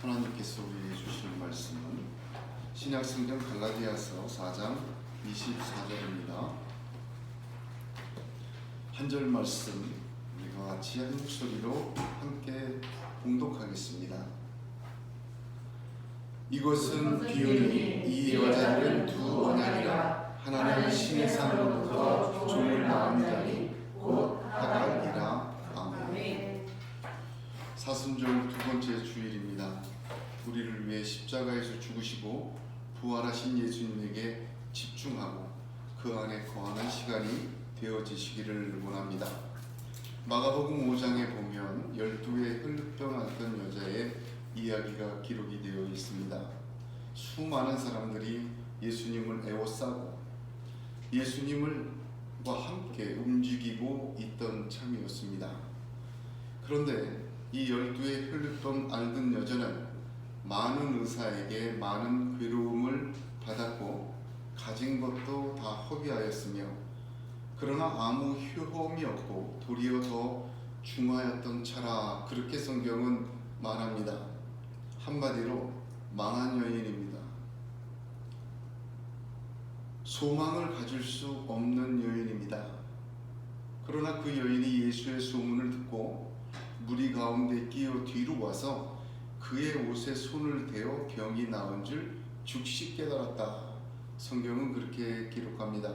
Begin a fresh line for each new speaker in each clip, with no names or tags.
하나님께서 우리에게 주시는 말씀은 신약성경 갈라디아서 4장 24절입니다. 한 절 말씀 우리가 같이 한 목소리로 함께 봉독하겠습니다. 이것은 비유니 이 여자들은 두 언약이라. 하나는 신의 산으로부터 종을 낳은 자니 곧 하갈이라. 아멘. 사순절 두 번째 주일입니다. 우리를 위해 십자가에서 죽으시고 부활하신 예수님에게 집중하고 그 안에 거하는 시간이 되어지시기를 원합니다. 마가복음 5장에 보면 12의 혈루병 앓던 여자의 이야기가 기록이 되어 있습니다. 수많은 사람들이 예수님을 애워싸고 예수님과 함께 움직이고 있던 참이었습니다. 그런데 이 12의 혈루병 앓던 여자는 많은 의사에게 많은 괴로움을 받았고 가진 것도 다 허비하였으며 그러나 아무 효험이 없고 도리어 더 중하였던 차라. 그렇게 성경은 말합니다. 한마디로 망한 여인입니다. 소망을 가질 수 없는 여인입니다. 그러나 그 여인이 예수의 소문을 듣고 무리 가운데 끼어 뒤로 와서 그의 옷에 손을 대어 병이 나은 줄 즉시 깨달았다. 성경은 그렇게 기록합니다.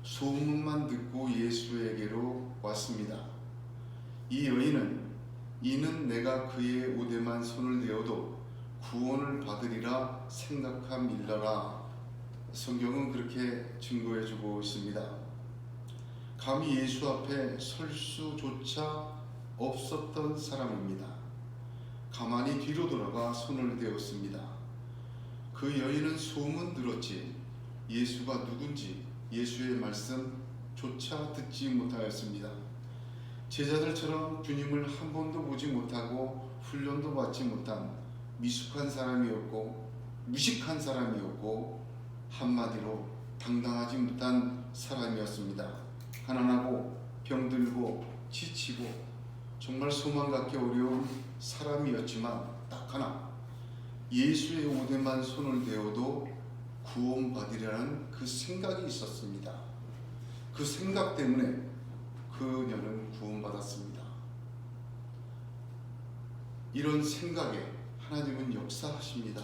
소문만 듣고 예수에게로 왔습니다. 이 여인은 이는 내가 그의 옷에만 손을 대어도 구원을 받으리라 생각함일러라. 성경은 그렇게 증거해주고 있습니다. 감히 예수 앞에 설 수조차 없었던 사람입니다. 가만히 뒤로 돌아가 손을 대었습니다. 그 여인은 소문 들었지 예수가 누군지 예수의 말씀조차 듣지 못하였습니다. 제자들처럼 주님을 한 번도 보지 못하고 훈련도 받지 못한 미숙한 사람이었고 무식한 사람이었고 한마디로 당당하지 못한 사람이었습니다. 가난하고 병들고 지치고 정말 소망 갖기 어려운 사람이었지만 딱 하나 예수의 옷에만 손을 대어도 구원받으리라는 그 생각이 있었습니다. 그 생각 때문에 그녀는 구원받았습니다. 이런 생각에 하나님은 역사하십니다.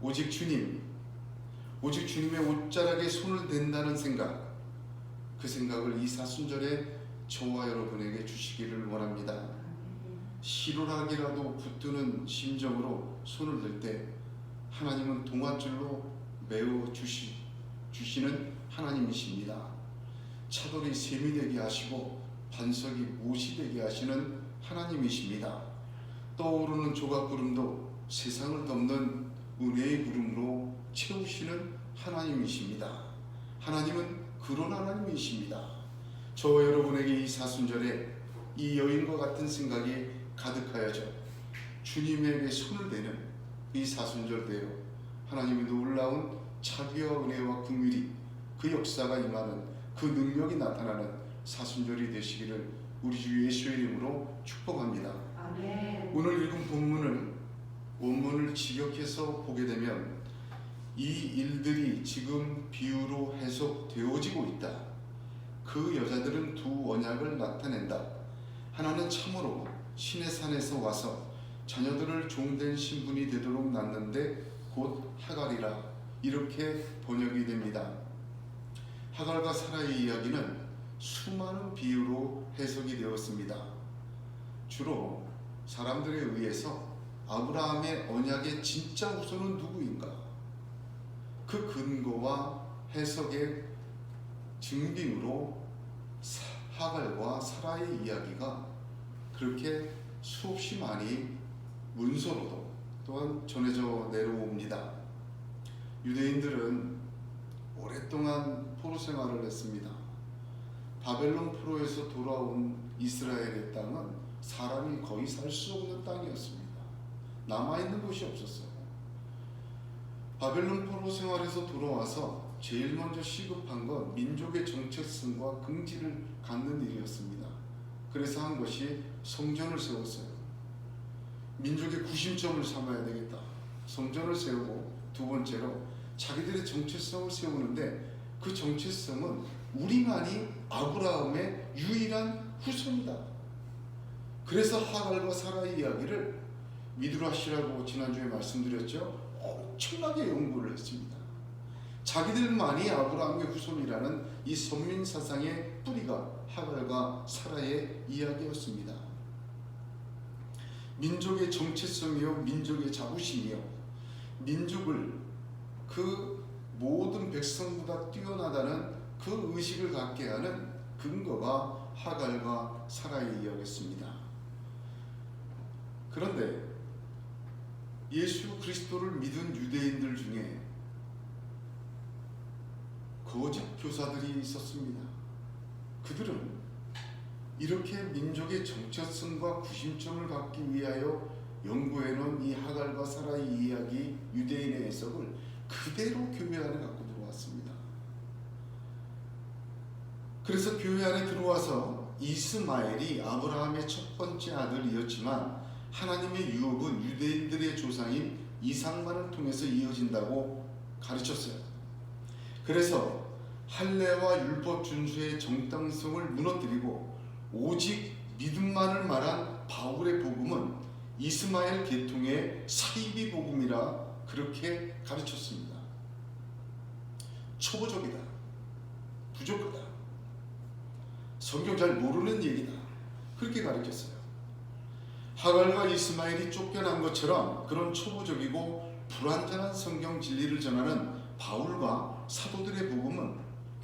오직 주님의 옷자락에 손을 댄다는 생각, 그 생각을 이 사순절에 저와 여러분에게 주시기를 원합니다. 실오락이라도 붙드는 심정으로 손을 들 때 하나님은 동아줄로 메워 주시는 하나님이십니다. 차돌이 샘이 되게 하시고 반석이 못이 되게 하시는 하나님이십니다. 떠오르는 조각구름도 세상을 덮는 은혜의 구름으로 채우시는 하나님이십니다. 하나님은 그런 하나님이십니다. 저와 여러분에게 이 사순절에 이 여인과 같은 생각이 가득하여져 주님에게 손을 대는 이 사순절 되어 하나님의 놀라운 자비와 은혜와 긍휼이 그 역사가 임하는 그 능력이 나타나는 사순절이 되시기를 우리 주 예수의 이름으로 축복합니다. 아멘. 오늘 읽은 원문을 직역해서 보게 되면 이 일들이 지금 비유로 해석되어지고 있다. 그 여자들은 두 언약을 나타낸다. 하나는 참으로 신의 산에서 와서 자녀들을 종된 신분이 되도록 낳는데 곧 하갈이라. 이렇게 번역이 됩니다. 하갈과 사라의 이야기는 수많은 비유로 해석이 되었습니다. 주로 사람들에 의해서 아브라함의 언약의 진짜 후손은 누구인가? 그 근거와 해석의 증빙으로 하갈과 사라의 이야기가 그렇게 수없이 많이 문서로도 또한 전해져 내려옵니다. 유대인들은 오랫동안 포로 생활을 했습니다. 바벨론 포로에서 돌아온 이스라엘의 땅은 사람이 거의 살 수 없는 땅이었습니다. 남아있는 곳이 없었어요. 바벨론 포로 생활에서 돌아와서 제일 먼저 시급한 건 민족의 정체성과 긍지를 갖는 일이었습니다. 그래서 한 것이 성전을 세웠어요. 민족의 구심점을 삼아야 되겠다. 성전을 세우고 두 번째로 자기들의 정체성을 세우는데 그 정체성은 우리만이 아브라함의 유일한 후손이다. 그래서 하갈과 사라의 이야기를 미드라시라고 지난주에 말씀드렸죠. 엄청나게 연구를 했습니다. 자기들만이 아브라함의 후손이라는 이 선민 사상의 뿌리가 하갈과 사라의 이야기였습니다. 민족의 정체성이요, 민족의 자부심이요, 민족을 그 모든 백성보다 뛰어나다는 그 의식을 갖게 하는 근거가 하갈과 사라의 이야기였습니다. 그런데 예수 그리스도를 믿은 유대인들 중에 거짓 교사들이 있었습니다. 그들은 이렇게 민족의 정체성과 구심점을 갖기 위하여 연구해놓은 이 하갈과 사라의 이야기, 유대인의 해석을 그대로 교회 안에 갖고 들어왔습니다. 그래서 교회 안에 들어와서 이스마엘이 아브라함의 첫 번째 아들이었지만 하나님의 유업은 유대인들의 조상인 이삭만을 통해서 이어진다고 가르쳤어요. 그래서 할례와 율법 준수의 정당성을 무너뜨리고 오직 믿음만을 말한 바울의 복음은 이스마엘 계통의 사이비 복음이라 그렇게 가르쳤습니다. 초보적이다, 부족하다, 성경 잘 모르는 얘기다, 그렇게 가르쳤어요. 하갈과 이스마엘이 쫓겨난 것처럼 그런 초보적이고 불완전한 성경 진리를 전하는 바울과 사도들의 복음은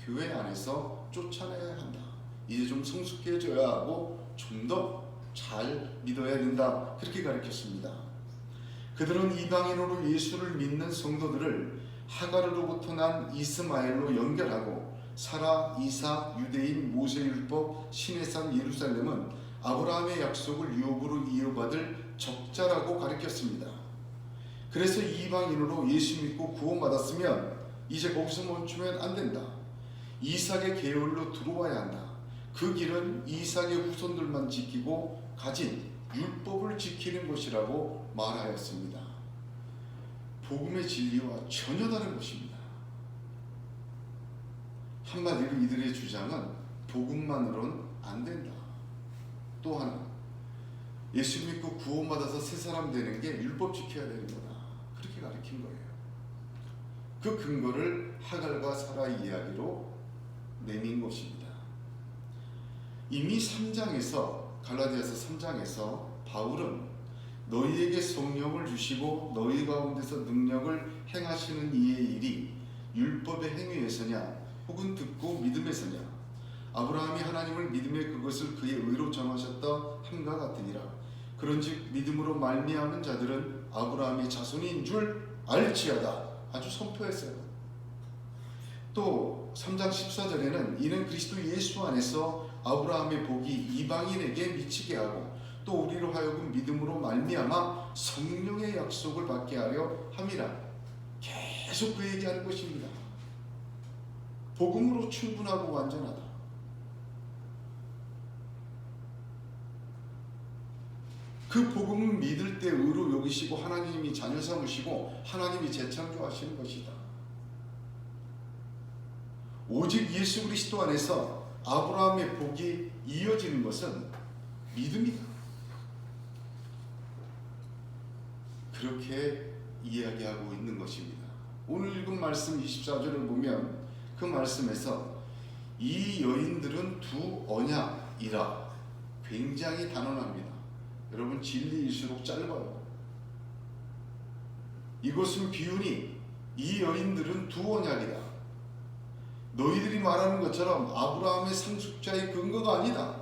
교회 안에서 쫓아내야 한다. 이제 좀 성숙해져야 하고 좀 더 잘 믿어야 된다. 그렇게 가르쳤습니다. 그들은 이방인으로 예수를 믿는 성도들을 하갈로부터 난 이스마엘로 연결하고 사라, 이삭, 유대인, 모세율법, 시내산 예루살렘은 아브라함의 약속을 유업으로 이어받을 적자라고 가르쳤습니다. 그래서 이방인으로 예수 믿고 구원받았으면 이제 거기서 멈추면 안 된다. 이삭의 계율로 들어와야 한다. 그 길은 이삭의 후손들만 지키고 가진 율법을 지키는 것이라고 말하였습니다. 복음의 진리와 전혀 다른 것입니다. 한마디로 이들의 주장은 복음만으로는 안 된다. 또 하나, 예수 믿고 구원받아서 새 사람 되는 게 율법 지켜야 되는 거다. 그렇게 가르친 거예요. 그 근거를 하갈과 사라의 이야기로 내민 것입니다. 이미 3장에서 갈라디아서 3장에서 바울은 너희에게 성령을 주시고 너희 가운데서 능력을 행하시는 이의 일이 율법의 행위에서냐 혹은 듣고 믿음에서냐 아브라함이 하나님을 믿음에 그것을 그의 의로 정하셨다 함과 같으니라. 그런즉 믿음으로 말미암은 자들은 아브라함의 자손인 줄 알지어다. 아주 선포했어요. 또 3장 14절에는 이는 그리스도 예수 안에서 아브라함의 복이 이방인에게 미치게 하고 또 우리로 하여금 믿음으로 말미암아 성령의 약속을 받게 하려 함이라. 계속 그 얘기하는 것입니다. 복음으로 충분하고 완전하다. 그 복음을 믿을 때 의로 여기시고 하나님이 자녀 삼으시고 하나님이 재창조하시는 것이다. 오직 예수 그리스도 안에서 아브라함의 복이 이어지는 것은 믿음이다. 그렇게 이야기하고 있는 것입니다. 오늘 읽은 말씀 24절을 보면 그 말씀에서 이 여인들은 두 언약이라 굉장히 단언합니다. 여러분 진리일수록 짧아요. 이것은 비유니 이 여인들은 두 언약이다. 너희들이 말하는 것처럼 아브라함의 상속자의 근거가 아니다.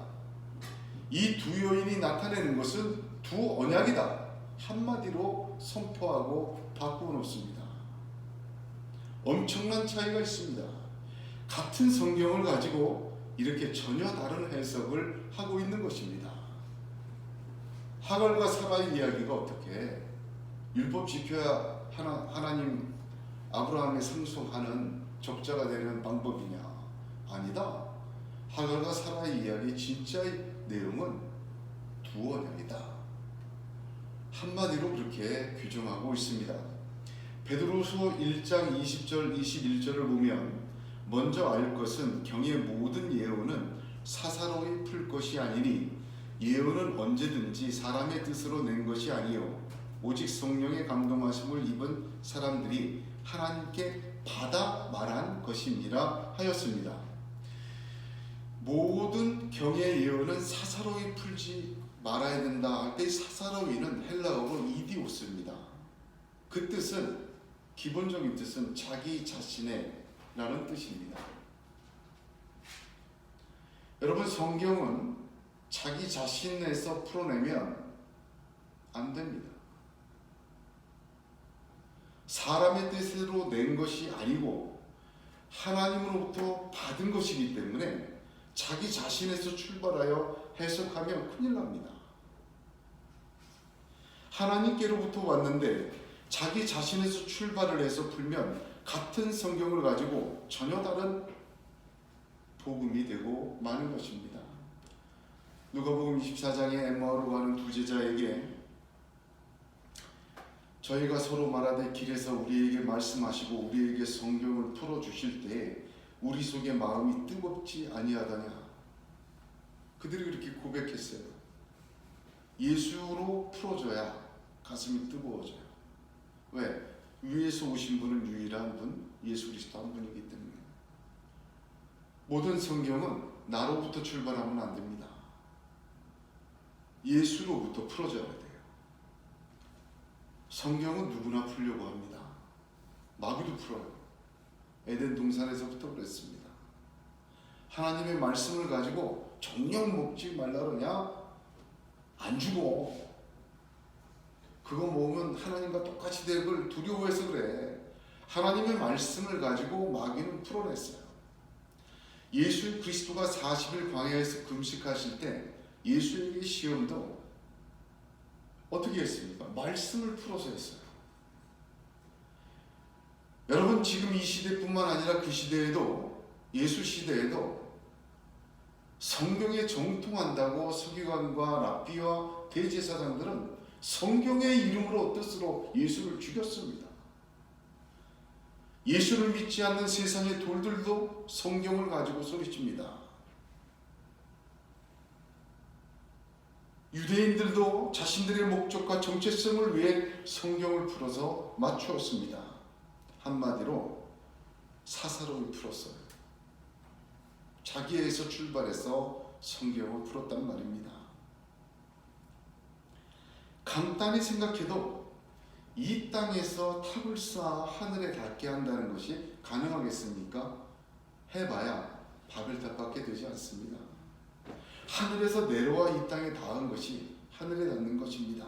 이 두 여인이 나타내는 것은 두 언약이다. 한마디로 선포하고 바꾸어놓습니다. 엄청난 차이가 있습니다. 같은 성경을 가지고 이렇게 전혀 다른 해석을 하고 있는 것입니다. 하갈과 사라의 이야기가 어떻게 율법 지켜야 하나님 아브라함의 상속하는 적자가 되는 방법이냐? 아니다. 하갈과 사라의 이야기 진짜의 내용은 두 언약이다. 한마디로 그렇게 규정하고 있습니다. 베드로서 1장 20절 21절을 보면 먼저 알 것은 경의 모든 예언은 사사로이 풀 것이 아니니 예언은 언제든지 사람의 뜻으로 낸 것이 아니요 오직 성령의 감동하심을 입은 사람들이 하나님께 받아 말한 것입니다 하였습니다. 모든 경의 예언은 사사로이 풀지 말아야 된다 할 때 사사로이는 헬라어로 이디오스입니다. 그 뜻은 기본적인 뜻은 자기 자신의 라는 뜻입니다. 여러분 성경은 자기 자신에서 풀어내면 안 됩니다. 사람의 뜻으로 낸 것이 아니고 하나님으로부터 받은 것이기 때문에 자기 자신에서 출발하여 해석하면 큰일 납니다. 하나님께로부터 왔는데 자기 자신에서 출발을 해서 풀면 같은 성경을 가지고 전혀 다른 복음이 되고 마는 것입니다. 누가복음 24장에 엠마오로 가는 두 제자에게 저희가 서로 말하되 길에서 우리에게 말씀하시고 우리에게 성경을 풀어주실 때에 우리 속에 마음이 뜨겁지 아니하다냐. 그들이 그렇게 고백했어요. 예수로 풀어줘야 가슴이 뜨거워져요. 왜? 위에서 오신 분은 유일한 분, 예수 그리스도 한 분이기 때문에. 모든 성경은 나로부터 출발하면 안 됩니다. 예수로부터 풀어져야 돼요. 성경은 누구나 풀려고 합니다. 마귀도 풀어요. 에덴 동산에서부터 그랬습니다. 하나님의 말씀을 가지고 정령 먹지 말라 그러냐? 안 죽어. 그거 먹으면 하나님과 똑같이 될 걸 두려워해서 그래. 하나님의 말씀을 가지고 마귀는 풀어냈어요. 예수 그리스도가 40일 광야에서 금식하실 때 예수에게 시험도 어떻게 했습니까? 말씀을 풀어서 했어요. 여러분 지금 이 시대뿐만 아니라 그 시대에도 예수 시대에도 성경에 정통한다고 서기관과 랍비와 대제사장들은 성경의 이름으로 뜻으로 예수를 죽였습니다. 예수를 믿지 않는 세상의 돌들도 성경을 가지고 소리칩니다. 유대인들도 자신들의 목적과 정체성을 위해 성경을 풀어서 맞추었습니다. 한마디로 사사로이 풀었어요. 자기에서 출발해서 성경을 풀었단 말입니다. 간단히 생각해도 이 땅에서 탑을 쌓아 하늘에 닿게 한다는 것이 가능하겠습니까? 해봐야 바벨탑밖에 되지 않습니다. 하늘에서 내려와 이 땅에 닿은 것이 하늘에 닿는 것입니다.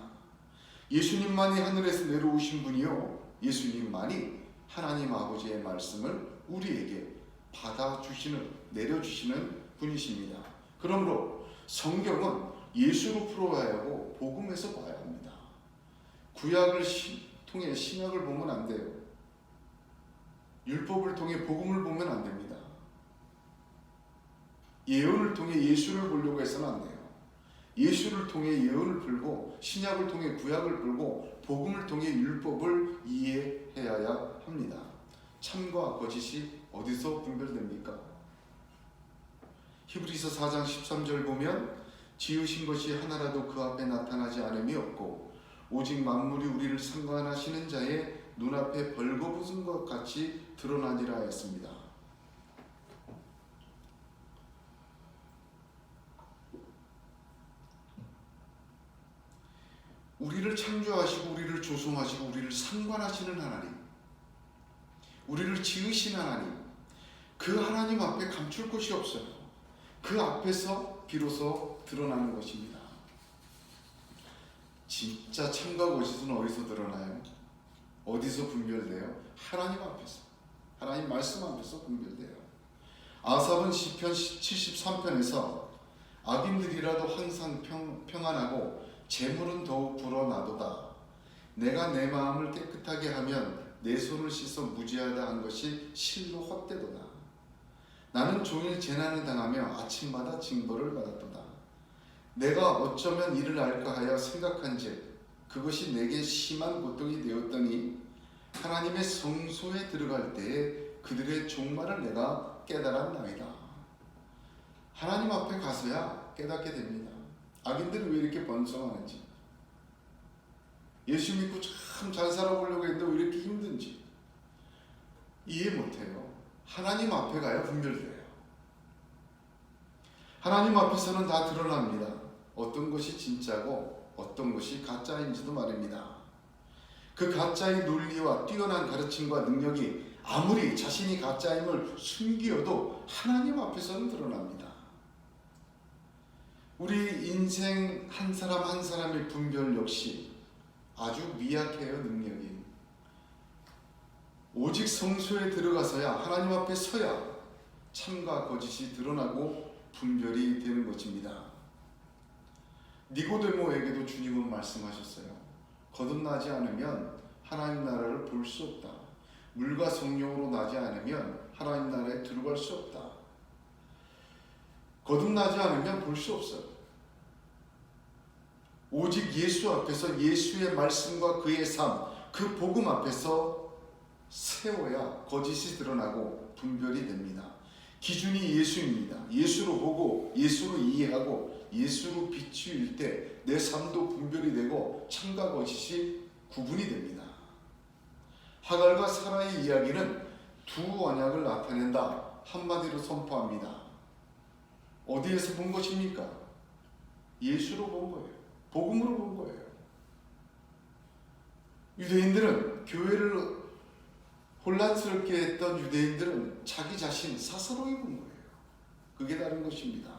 예수님만이 하늘에서 내려오신 분이요, 예수님만이 하나님 아버지의 말씀을 우리에게 받아주시는, 내려주시는 분이십니다. 그러므로 성경은 예수로 풀어야 하고 복음에서 봐야 합니다. 구약을 통해 신약을 보면 안 돼요. 율법을 통해 복음을 보면 안 됩니다. 예언을 통해 예수를 보려고 해서는 안 돼요. 예수를 통해 예언을 풀고 신약을 통해 구약을 풀고 복음을 통해 율법을 이해해야 합니다. 참과 거짓이 어디서 분별됩니까? 히브리서 4장 13절 보면 지으신 것이 하나라도 그 앞에 나타나지 않음이 없고 오직 만물이 우리를 상관하시는 자의 눈앞에 벌거벗은 것 같이 드러나니라 했습니다. 우리를 창조하시고 우리를 조성하시고 우리를 상관하시는 하나님, 우리를 지으신 하나님, 그 하나님 앞에 감출 것이 없어요. 그 앞에서 비로소 드러나는 것입니다. 진짜 참과 거짓은 어디서 드러나요? 어디서 분별돼요? 하나님 앞에서, 하나님 말씀 앞에서 분별돼요. 아삽은 시편 73편에서 악인들이라도 항상 평안하고 재물은 더욱 불어나도다. 내가 내 마음을 깨끗하게 하면 내 손을 씻어 무지하다 한 것이 실로 헛되도다. 나는 종일 재난을 당하며 아침마다 징벌을 받았도다. 내가 어쩌면 이를 알까 하여 생각한즉 그것이 내게 심한 고통이 되었더니 하나님의 성소에 들어갈 때에 그들의 종말을 내가 깨달았나이다. 하나님 앞에 가서야 깨닫게 됩니다. 악인들은 왜 이렇게 번성하는지, 예수 믿고 참 잘 살아보려고 했는데 왜 이렇게 힘든지 이해 못해요. 하나님 앞에 가야 분별돼요. 하나님 앞에서는 다 드러납니다. 어떤 것이 진짜고 어떤 것이 가짜인지도 말입니다. 그 가짜의 논리와 뛰어난 가르침과 능력이 아무리 자신이 가짜임을 숨기어도 하나님 앞에서는 드러납니다. 우리 인생 한 사람 한 사람의 분별 역시 아주 미약해요. 능력이. 오직 성소에 들어가서야, 하나님 앞에 서야 참과 거짓이 드러나고 분별이 되는 것입니다. 니고데모에게도 주님은 말씀하셨어요. 거듭나지 않으면 하나님 나라를 볼 수 없다. 물과 성령으로 나지 않으면 하나님 나라에 들어갈 수 없다. 거듭나지 않으면 볼 수 없어요. 오직 예수 앞에서 예수의 말씀과 그의 삶, 그 복음 앞에서 세워야 거짓이 드러나고 분별이 됩니다. 기준이 예수입니다. 예수로 보고 예수로 이해하고 예수로 비추일 때 내 삶도 분별이 되고 참과 거짓이 구분이 됩니다. 하갈과 사라의 이야기는 두 언약을 나타낸다. 한마디로 선포합니다. 어디에서 본 것입니까? 예수로 본 거예요. 복음으로 본 거예요. 유대인들은, 교회를 혼란스럽게 했던 유대인들은 자기 자신 스스로에 본 거예요. 그게 다른 것입니다.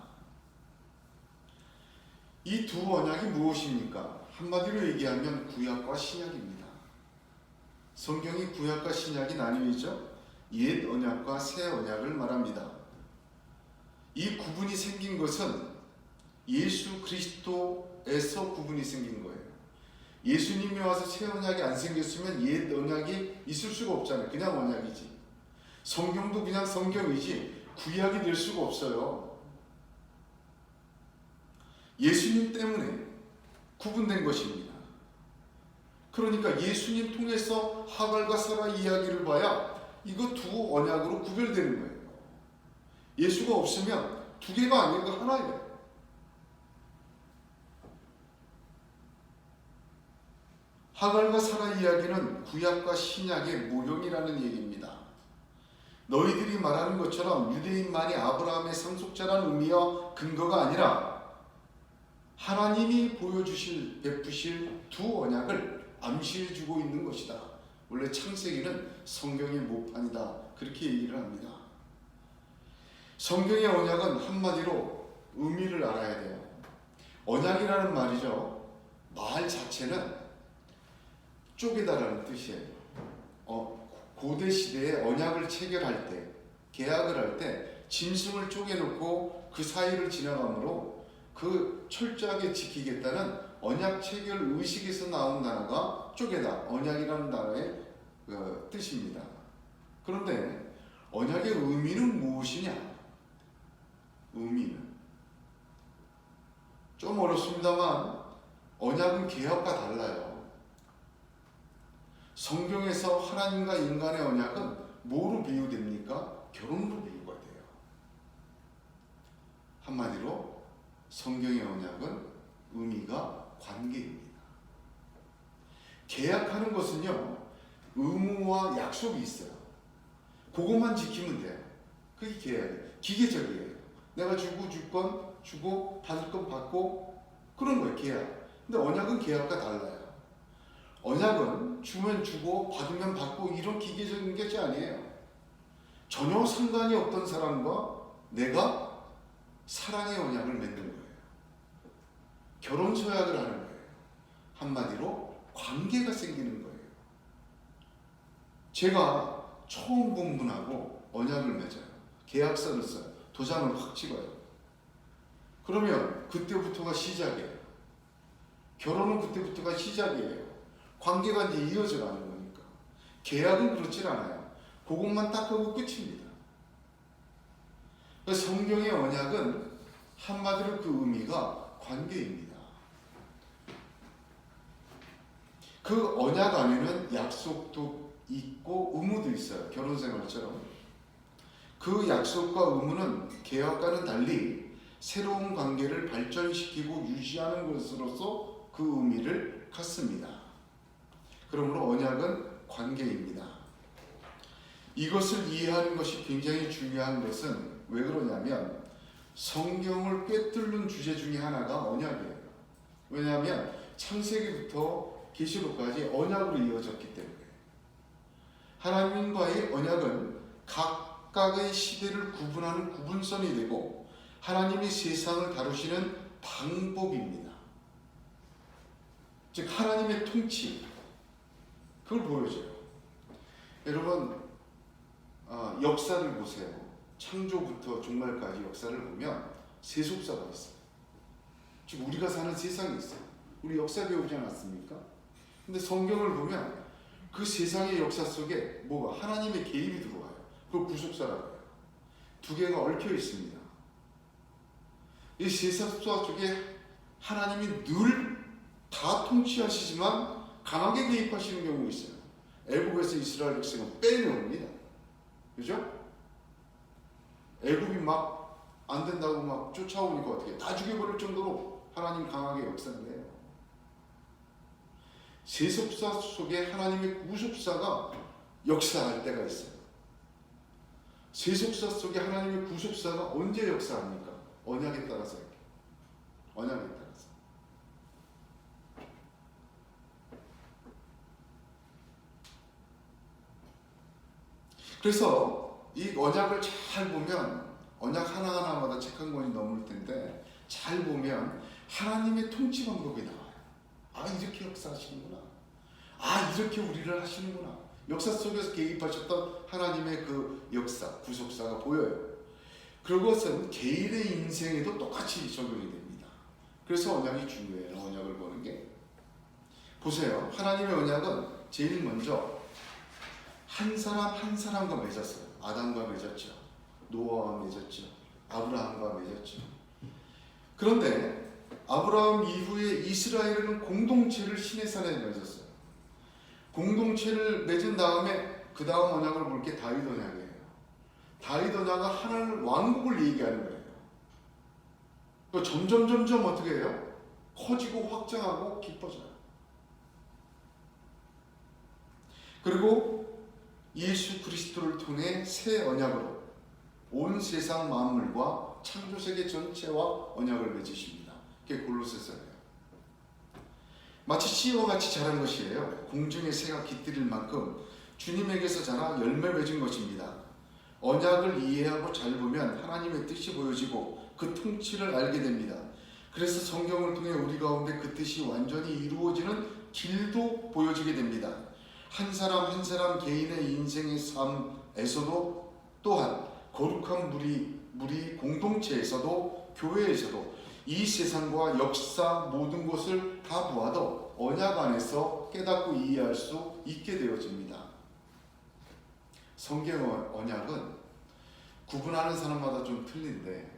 이 두 언약이 무엇입니까? 한마디로 얘기하면 구약과 신약입니다. 성경이 구약과 신약이 나뉘어져 옛 언약과 새 언약을 말합니다. 이 구분이 생긴 것은 예수 그리스도에서 구분이 생긴 거예요. 예수님이 와서 새 언약이 안 생겼으면 옛 언약이 있을 수가 없잖아요. 그냥 언약이지. 성경도 그냥 성경이지 구약이 될 수가 없어요. 예수님 때문에 구분된 것입니다. 그러니까 예수님 통해서 하갈과 사라 이야기를 봐야 이거 두 언약으로 구별되는 거예요. 예수가 없으면 두 개가 아니고 하나예요. 하갈과 사라 이야기는 구약과 신약의 모형이라는 얘기입니다. 너희들이 말하는 것처럼 유대인만이 아브라함의 상속자라는 의미와 근거가 아니라 하나님이 보여주실, 베푸실 두 언약을 암시해주고 있는 것이다. 원래 창세기는 성경의 모판이다. 그렇게 얘기를 합니다. 성경의 언약은 한마디로 의미를 알아야 돼요. 언약이라는 말이죠. 말 자체는 쪼개다라는 뜻이에요. 고대 시대에 언약을 체결할 때, 계약을 할 때 짐승을 쪼개놓고 그 사이를 지나가므로 그 철저하게 지키겠다는 언약 체결 의식에서 나온 단어가 쪼개다, 언약이라는 단어의 뜻입니다. 그런데 언약의 의미는 무엇이냐? 의미는 좀 어렵습니다만 언약은 계약과 달라요. 성경에서 하나님과 인간의 언약은 뭐로 비유됩니까? 결혼으로 비유가 돼요. 한마디로 성경의 언약은 의미가 관계입니다. 계약하는 것은요, 의무와 약속이 있어요. 그것만 지키면 돼요. 그게 계약이에요. 기계적이에요. 내가 주고 줄 건 주고 받을 건 받고 그런 거예요. 계약. 근데 언약은 계약과 달라요. 언약은 주면 주고 받으면 받고 이런 기계적인 것이 아니에요. 전혀 상관이 없던 사람과 내가 사랑의 언약을 맺는 거예요. 결혼 서약을 하는 거예요. 한마디로 관계가 생기는 거예요. 제가 처음 본 분하고 언약을 맺어요. 계약서를 써요. 도장을 확 찍어요. 그러면 그때부터가 시작이에요. 결혼은 그때부터가 시작이에요. 관계가 이제 이어져 가는 거니까. 계약은 그렇지 않아요. 그것만 딱 하고 끝입니다. 성경의 언약은 한마디로 그 의미가 관계입니다. 그 언약 안에는 약속도 있고 의무도 있어요. 결혼 생활처럼. 그 약속과 의무는 계약과는 달리 새로운 관계를 발전시키고 유지하는 것으로서 그 의미를 갖습니다. 그러므로 언약은 관계입니다. 이것을 이해하는 것이 굉장히 중요한 것은 왜 그러냐면 성경을 꿰뚫는 주제 중에 하나가 언약이에요. 왜냐하면 창세기부터 계시록까지 언약으로 이어졌기 때문에 하나님과의 언약은 각각의 시대를 구분하는 구분선이 되고 하나님이 세상을 다루시는 방법입니다. 즉 하나님의 통치, 그걸 보여줘요. 여러분 역사를 보세요. 창조부터 종말까지 역사를 보면 세속사가 있어요. 즉 우리가 사는 세상이 있어요. 우리 역사 배우지 않았습니까? 근데 성경을 보면 그 세상의 역사 속에 뭐가 하나님의 개입이 들어와요. 그걸 구속사라고 해요. 두 개가 얽혀 있습니다. 이 세속사 속에 하나님이 늘 다 통치하시지만 강하게 개입하시는 경우가 있어요. 애굽에서 이스라엘 백성은 빼내옵니다. 그죠? 애굽이 막 안 된다고 막 쫓아오니까 어떻게 다 죽여버릴 정도로 하나님 강하게 역사를 해요. 세속사 속에 하나님의 구속사가 역사할 때가 있어요. 세속사 속에 하나님의 구속사가 언제 역사합니까? 언약에 따라서 이렇게. 언약에 따라서. 그래서 이 언약을 잘 보면 언약 하나하나마다 책 한 권이 넘을 텐데 잘 보면 하나님의 통치 방법이 나와요. 아 이렇게 역사하시는구나. 아 이렇게 우리를 하시는구나. 역사 속에서 개입하셨던 하나님의 그 역사, 구속사가 보여요. 그것은 개인의 인생에도 똑같이 적용이 됩니다. 그래서 언약이 중요해요. 언약을 보는 게. 보세요. 하나님의 언약은 제일 먼저 한 사람 한 사람과 맺었어요. 아담과 맺었죠. 노아와 맺었죠. 아브라함과 맺었죠. 그런데 아브라함 이후에 이스라엘은 공동체를 시내산에 맺었어요. 공동체를 맺은 다음에 그 다음 언약을 볼 게 다윗 언약이에요. 다윗 언약은 하나님 왕국을 얘기하는 거예요. 그러니까 점점 어떻게 해요? 커지고 확장하고 깊어져요. 그리고 예수 그리스도를 통해 새 언약으로 온 세상 만물과 창조세계 전체와 언약을 맺으십니다. 그게 골로새서예요. 마치 씨와 같이 자란 것이에요. 공중의 새가 깃들일 만큼 주님에게서 자라 열매 맺은 것입니다. 언약을 이해하고 잘 보면 하나님의 뜻이 보여지고 그 통치를 알게 됩니다. 그래서 성경을 통해 우리 가운데 그 뜻이 완전히 이루어지는 길도 보여지게 됩니다. 한 사람 한 사람 개인의 인생의 삶에서도 또한 거룩한 무리 공동체에서도 교회에서도 이 세상과 역사 모든 것을 다 보아도 언약 안에서 깨닫고 이해할 수 있게 되어집니다. 성경 언약은 구분하는 사람마다 좀 틀린데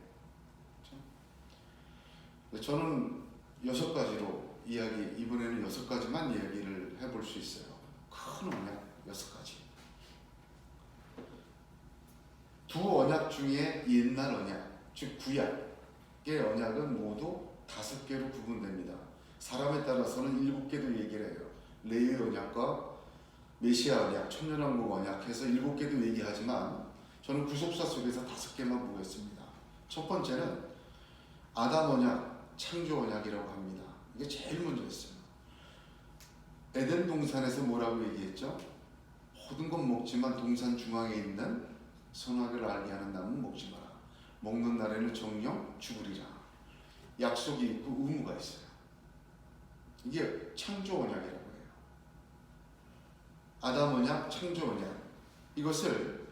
저는 6가지로 이번에는 6가지만 이야기를 해볼 수 있어요. 큰 언약 6가지. 두 언약 중에 옛날 언약, 즉 구약의 언약은 모두 5개로 구분됩니다. 사람에 따라서는 7개도 얘기를 해요. 레위 언약과 메시아 언약, 천년왕국 언약 해서 7개도 얘기하지만 저는 구속사 속에서 5개만 보겠습니다. 첫 번째는 아담 언약, 창조 언약이라고 합니다. 이게 제일 먼저 했어요. 에덴 동산에서 뭐라고 얘기했죠? 모든 건 먹지만 동산 중앙에 있는 선악을 알게 하는 나무는 먹지 마라. 먹는 날에는 정령 죽으리라. 약속이 있고 의무가 있어요. 이게 창조 언약이라고 해요. 아담 언약, 창조 언약. 이것을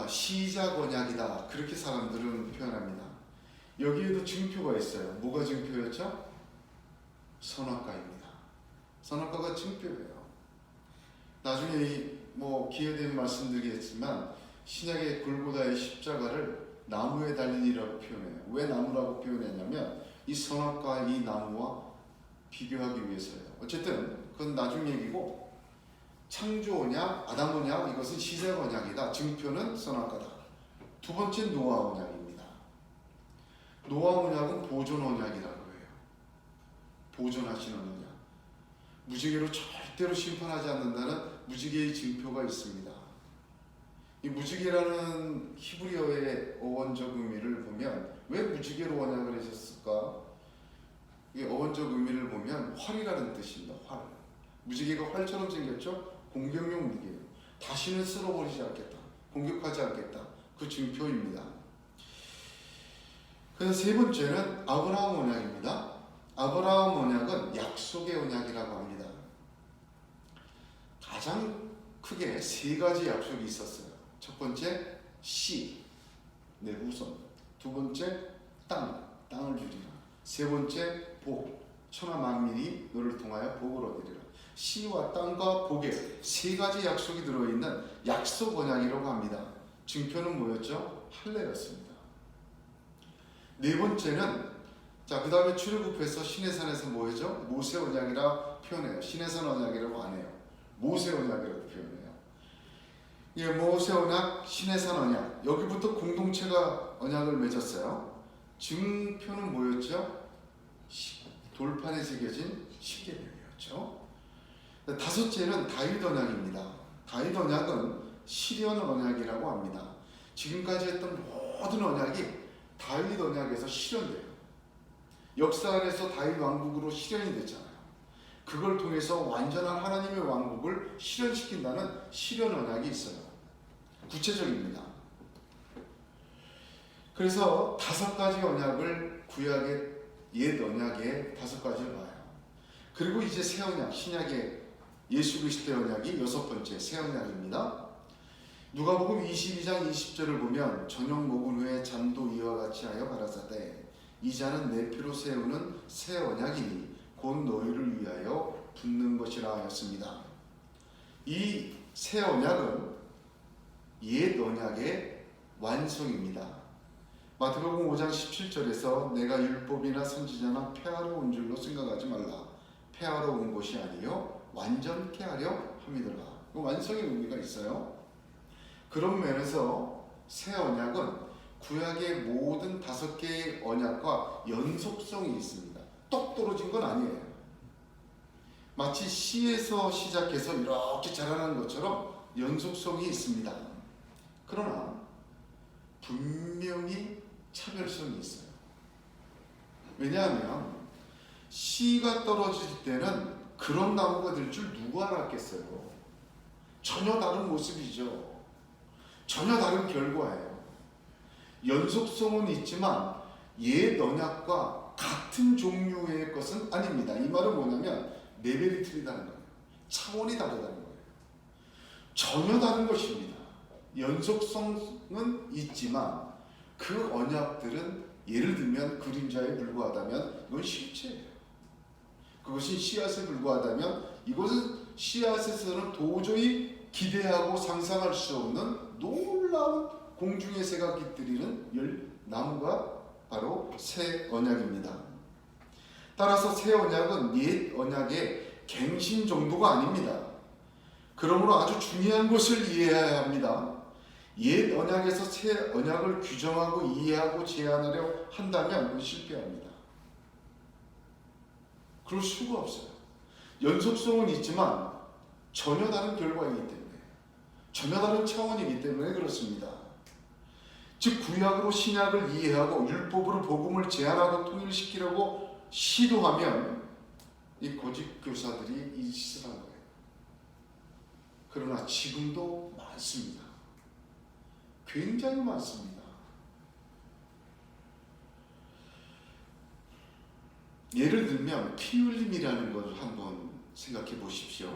시작 언약이다. 그렇게 사람들은 표현합니다. 여기에도 증표가 있어요. 뭐가 증표였죠? 선악과입니다. 선악과가 증표예요. 나중에 기회 되면 말씀드리겠지만 신약의 골고다의 십자가를 나무에 달린이라고 표현해요. 왜 나무라고 표현했냐면 이 선악과 이 나무와 비교하기 위해서예요. 어쨌든 그건 나중 얘기고, 창조 언약, 아담 언약, 이것은 시작 언약이다. 증표는 선악과다. 두 번째 노아 언약입니다. 노아 언약은 보존 언약이라고 해요. 보존하시는 언약. 무지개로 절대로 심판하지 않는다는 무지개의 증표가 있습니다. 이 무지개라는 히브리어의 어원적 의미를 보면, 왜 무지개로 언약을 하셨을까? 이 어원적 의미를 보면 활이라는 뜻입니다. 활. 무지개가 활처럼 생겼죠? 공격용 무기예요. 다시는 쓸어버리지 않겠다. 공격하지 않겠다. 그 증표입니다. 그래서 세 번째는 아브라함 언약입니다. 아브라함 언약은 약속의 언약이라고 합니다. 가장 크게 세 가지 약속이 있었어요. 첫 번째, 씨, 내 후손. 두 번째, 땅을 주리라. 세 번째, 복, 천하 만민이 너를 통하여 복을 얻으리라. 씨와 땅과 복의 세 가지 약속이 들어있는 약속 언약이라고 합니다. 증표는 뭐였죠? 할례였습니다. 네 번째는, 자, 그 다음에 출애굽해서 시내산에서 뭐였죠? 모세 언약이라 표현해요. 시내산 언약이라고 안 해요. 모세 언약이라고 표현해요. 예, 모세 언약, 시내산 언약. 여기부터 공동체가 언약을 맺었어요. 증표는 뭐였죠? 돌판에 새겨진 십계명이었죠. 다섯째는 다윗 언약입니다. 다윗 언약은 실현 언약이라고 합니다. 지금까지 했던 모든 언약이 다윗 언약에서 실현돼요. 역사 안에서 다윗 왕국으로 실현이 됐잖아요. 그걸 통해서 완전한 하나님의 왕국을 실현시킨다는 실현 언약이 있어요. 구체적입니다. 그래서 다섯 가지 언약을 구약의 옛 언약의 다섯 가지를 봐요. 그리고 이제 새 언약, 신약의 예수 그리스도의 언약이 여섯 번째 새 언약입니다. 누가복음 22장 20절을 보면 저녁 먹은 후에 잠도 이와 같이 하여 가라사대 이 자는 내 피로 세우는 새 언약이니 곧 너희를 위하여 붓는 것이라 하였습니다. 이 새 언약은 옛 언약의 완성입니다. 마태복음 5장 17절에서 내가 율법이나 선지자나 폐하러 온 줄로 생각하지 말라. 폐하러 온 것이 아니요 완전케 하려 함이더라. 완성의 의미가 있어요. 그런 면에서 새 언약은 구약의 모든 다섯 개의 언약과 연속성이 있습니다. 똑 떨어진 건 아니에요. 마치 씨에서 시작해서 이렇게 자라는 것처럼 연속성이 있습니다. 그러나 분명히 차별성이 있어요. 왜냐하면 씨가 떨어질 때는 그런 나무가 될 줄 누가 알았겠어요? 전혀 다른 모습이죠. 전혀 다른 결과예요. 연속성은 있지만 옛 언약과 같은 종류의 것은 아닙니다. 이 말은 뭐냐면 레벨이 틀리다는 거예요. 차원이 다르다는 거예요. 전혀 다른 것입니다. 연속성은 있지만 그 언약들은 예를 들면 그림자에 불과하다면 이건 실체예요. 그것이 씨앗에 불과하다면 이것은 씨앗에서는 도저히 기대하고 상상할 수 없는 놀라운 공중의 새가 깃들이는 나무가 바로 새 언약입니다. 따라서 새 언약은 옛 언약의 갱신 정도가 아닙니다. 그러므로 아주 중요한 것을 이해해야 합니다. 옛 언약에서 새 언약을 규정하고 이해하고 제한하려 한다면 그건 실패합니다. 그럴 수가 없어요. 연속성은 있지만 전혀 다른 결과이기 때문에, 전혀 다른 차원이기 때문에 그렇습니다. 즉 구약으로 신약을 이해하고 율법으로 복음을 제한하고 통일시키려고 시도하면 이 거짓 교사들이 이 짓을 한 거예요. 그러나 지금도 많습니다. 굉장히 많습니다. 예를 들면 피 흘림이라는 것을 한번 생각해 보십시오.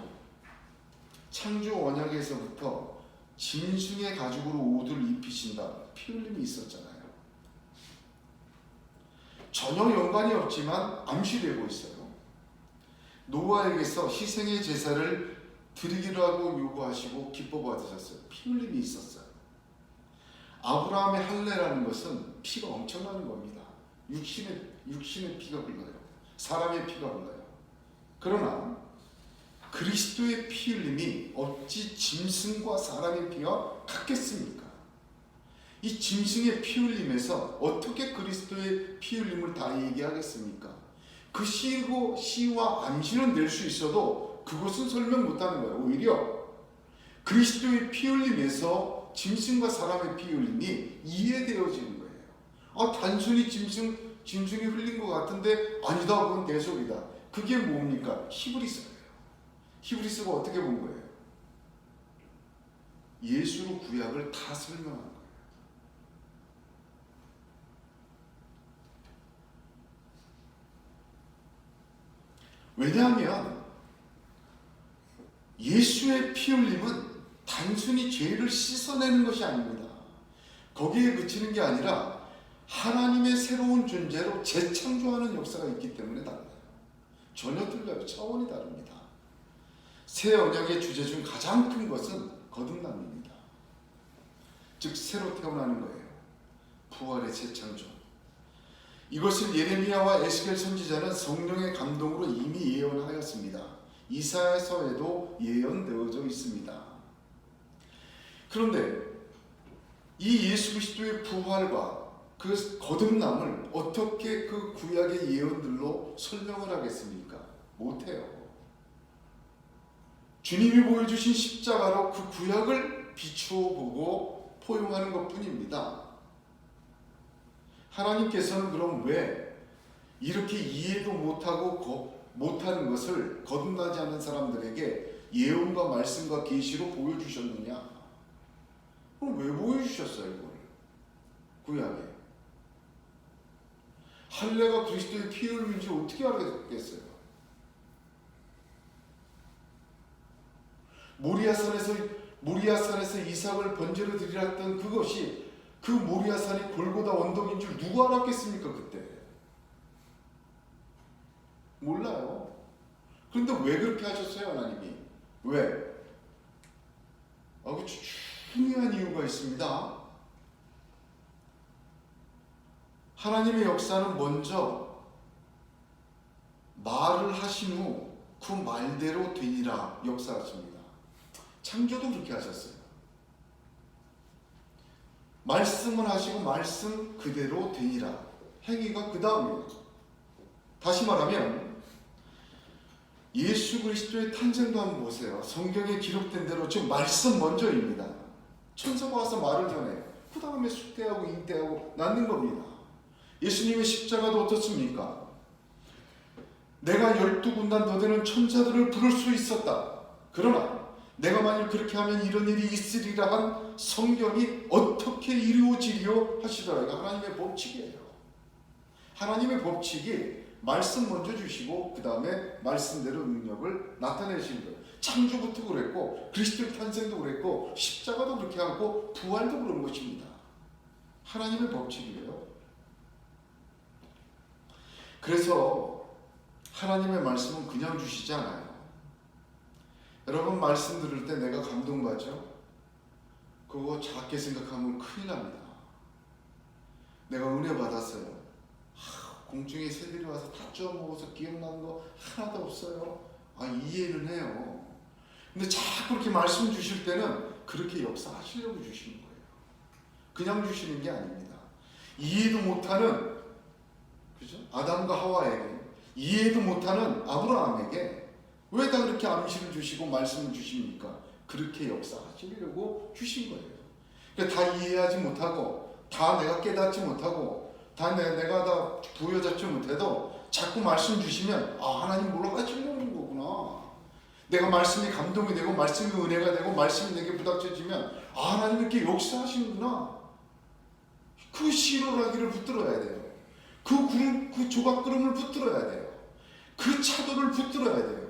창조 언약에서부터 짐승의 가죽으로 옷을 입히신다. 피 흘림이 있었잖아요. 전혀 연관이 없지만 암시되고 있어요. 노아에게서 희생의 제사를 드리기라고 요구하시고 기뻐 받으셨어요. 피 흘림이 있었어요. 아브라함의 할례라는 것은 피가 엄청나는 겁니다. 육신의 피가 흘러요. 사람의 피가 흘러요. 그러나 그리스도의 피 흘림이 어찌 짐승과 사람의 피와 같겠습니까? 이 짐승의 피 흘림에서 어떻게 그리스도의 피 흘림을 다 얘기하겠습니까? 그 시와 암시는 낼 수 있어도 그것은 설명 못하는 거예요. 오히려 그리스도의 피 흘림에서 짐승과 사람의 피 흘림이 이해되어지는 거예요. 단순히 짐승이 흘린 것 같은데 아니다, 그건 내 속이다. 그게 뭡니까? 히브리서예요. 히브리서가 어떻게 본 거예요? 예수로 구약을 다 설명한 거예요. 왜냐하면 예수의 피 흘림은 단순히 죄를 씻어내는 것이 아닙니다. 거기에 그치는 게 아니라 하나님의 새로운 존재로 재창조하는 역사가 있기 때문에 달라요. 전혀 틀려요. 차원이 다릅니다. 새 언약의 주제 중 가장 큰 것은 거듭남입니다. 즉 새로 태어나는 거예요. 부활의 재창조. 이것을 예레미야와 에스겔 선지자는 성령의 감동으로 이미 예언하였습니다. 이사야서에도 예언되어져 있습니다. 그런데 이 예수 그리스도의 부활과 그 거듭남을 어떻게 그 구약의 예언들로 설명을 하겠습니까? 못해요. 주님이 보여주신 십자가로 그 구약을 비추어 보고 포용하는 것뿐입니다. 하나님께서는 그럼 왜 이렇게 이해도 못하는 것을 거듭나지 않는 사람들에게 예언과 말씀과 계시로 보여주셨느냐? 그럼 왜 보여주셨어요, 이걸? 구약에. 할례가 그리스도의 피 흘림인지 어떻게 알겠어요? 모리아산에서 이삭을 번제로 드리라 했던 그것이 그 모리아산이 골고다 언덕인 줄 누가 알았겠습니까, 그때? 몰라요. 그런데 왜 그렇게 하셨어요, 하나님이? 왜? 그 중요한 이유가 있습니다. 하나님의 역사는 먼저 말을 하신 후 그 말대로 되니라 역사하십니다. 창조도 그렇게 하셨어요. 말씀을 하시고 말씀 그대로 되니라. 행위가 그 다음이에요. 다시 말하면 예수 그리스도의 탄생도 한번 보세요. 성경에 기록된 대로 즉 말씀 먼저입니다. 천사가 와서 말을 전해요. 그 다음에 수태하고 잉태하고 낳는 겁니다. 예수님의 십자가도 어떻습니까? 내가 12군단 더 되는 천사들을 부를 수 있었다. 그러나 내가 만일 그렇게 하면 이런 일이 있으리라 한 성경이 어떻게 이루어지리요 하시더라. 이거 하나님의 법칙이에요. 하나님의 법칙이 말씀 먼저 주시고 그 다음에 말씀대로 능력을 나타내시는 거예요. 창조부터 그랬고 그리스도의 탄생도 그랬고 십자가도 그렇게 하고 부활도 그런 것입니다. 하나님의 법칙이에요. 그래서 하나님의 말씀은 그냥 주시지 않아요. 여러분 말씀 들을 때 내가 감동받죠? 그거 작게 생각하면 큰일 납니다. 내가 은혜 받았어요. 공중에 새들이 와서 다 쪄먹어서 기억나는 거 하나도 없어요. 이해는 해요. 근데 자꾸 그렇게 말씀 주실 때는 그렇게 역사하시려고 주시는 거예요. 그냥 주시는 게 아닙니다. 이해도 못하는 그죠? 아담과 하와에게 이해도 못하는 아브라함에게 왜 다 그렇게 암시를 주시고 말씀을 주십니까? 그렇게 역사하시려고 주신 거예요. 그러니까 다 이해하지 못하고 다 내가 깨닫지 못하고 다 내가 다 부여잡지 못해도 자꾸 말씀 주시면 하나님 뭘 하시려는 거구나. 내가 말씀이 감동이 되고 말씀이 은혜가 되고 말씀이 내게 부닥쳐지면 하나님 이렇게 역사하시는구나. 그 시로라기를 붙들어야 돼요. 그 조각구름을 붙들어야 돼요. 그 차도를 붙들어야 돼요.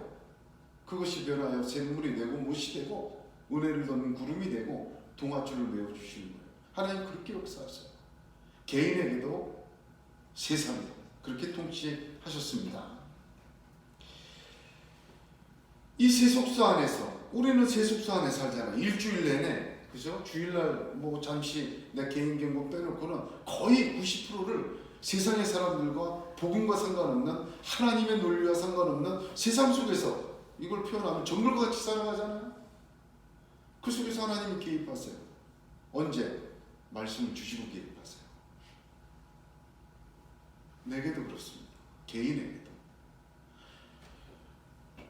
그것이 변하여 샘물이 되고 못이 되고 은혜를 넣는 구름이 되고 동아줄을 메워주시는 거예요. 하나님 그렇게 역사하세요. 개인에게도 세상에도 그렇게 통치하셨습니다. 이 세속소 안에서 우리는 세속소 안에 살잖아요. 일주일 내내 그죠? 주일날 잠시 내 개인 경고 빼놓고는 거의 90%를 세상의 사람들과 복음과 상관없는 하나님의 논리와 상관없는 세상 속에서 이걸 표현하면 정글과 같이 살아가잖아요. 그 속에서 하나님이 개입하세요. 언제? 말씀을 주시고 개입하세요. 내게도 그렇습니다. 개인에게도.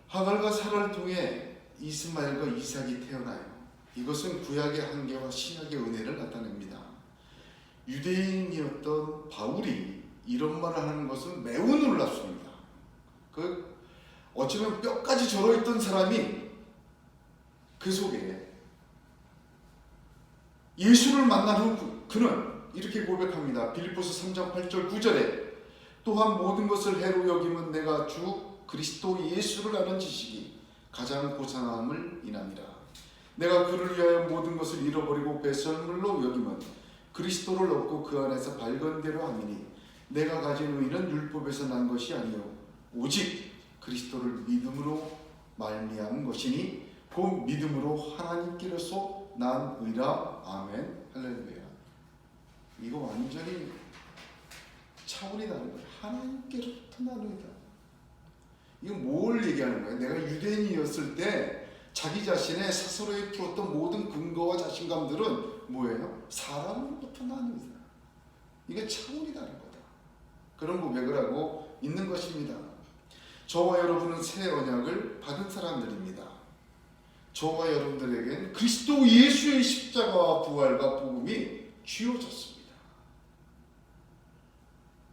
하갈과 사라를 통해 이스마엘과 이삭이 태어나요. 이것은 구약의 한계와 신약의 은혜를 나타냅니다. 유대인이었던 바울이 이런 말을 하는 것은 매우 놀랍습니다. 어쩌면 뼈까지 절어있던 사람이 그 속에 예수를 만난 후 그는 이렇게 고백합니다. 빌립보서 3장 8절 9절에 또한 모든 것을 해로 여김은 내가 주 그리스도 예수를 아는 지식이 가장 고상함을 인함이라. 내가 그를 위하여 모든 것을 잃어버리고 배설물로 여김은 그리스도를 얻고 그 안에서 밝은 대로 함이니 내가 가진 의는 율법에서 난 것이 아니요 오직 그리스도를 믿음으로 말미암은 것이니 곧 믿음으로 하나님께로서 난 의라. 아멘. 할렐루야. 이거 완전히 차원이 다른 거예요. 하나님께로부터 난 의다. 이거 뭘 얘기하는 거예요? 내가 유대인이었을 때 자기 자신의 스스로에 풀었던 모든 근거와 자신감들은 뭐예요? 사람으로부터 난 의다. 이게 차원이 다른 거다. 그런 고백을 하고 있는 것입니다. 저와 여러분은 새 언약을 받은 사람들입니다. 저와 여러분들에겐 그리스도 예수의 십자가와 부활과 복음이 쥐어졌습니다.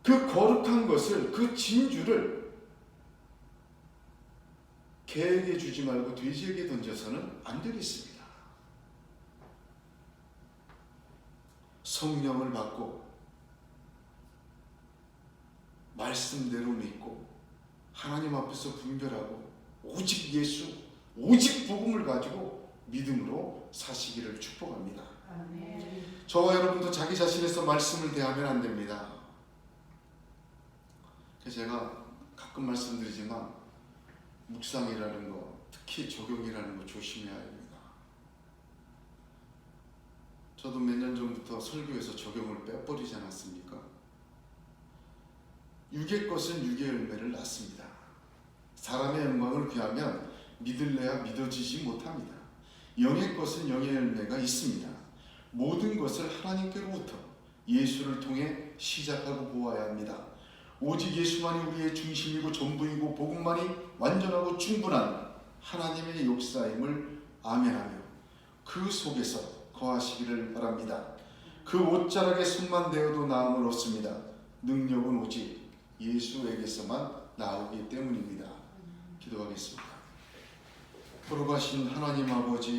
그 거룩한 것을, 그 진주를 개에게 주지 말고 돼지에게 던져서는 안 되겠습니다. 성령을 받고 말씀대로 믿고 하나님 앞에서 분별하고 오직 예수, 오직 복음을 가지고 믿음으로 사시기를 축복합니다. 아멘. 저와 여러분도 자기 자신에서 말씀을 대하면 안 됩니다. 제가 가끔 말씀드리지만 묵상이라는 거, 특히 적용이라는 거 조심해야 합니다. 저도 몇 년 전부터 설교에서 적용을 빼버리지 않았습니까? 육의 것은 육의 열매를 낳습니다. 사람의 영광을 귀하면 믿을래야 믿어지지 못합니다. 영의 것은 영의 열매가 있습니다. 모든 것을 하나님께로부터 예수를 통해 시작하고 보아야 합니다. 오직 예수만이 우리의 중심이고 전부이고 복음만이 완전하고 충분한 하나님의 역사임을 아멘하며 그 속에서 거하시기를 바랍니다. 그 옷자락에 손만 대어도 나음을 얻습니다. 능력은 오직 예수에게서만 나오기 때문입니다. 기도하겠습니다. 거룩하신 하나님 아버지,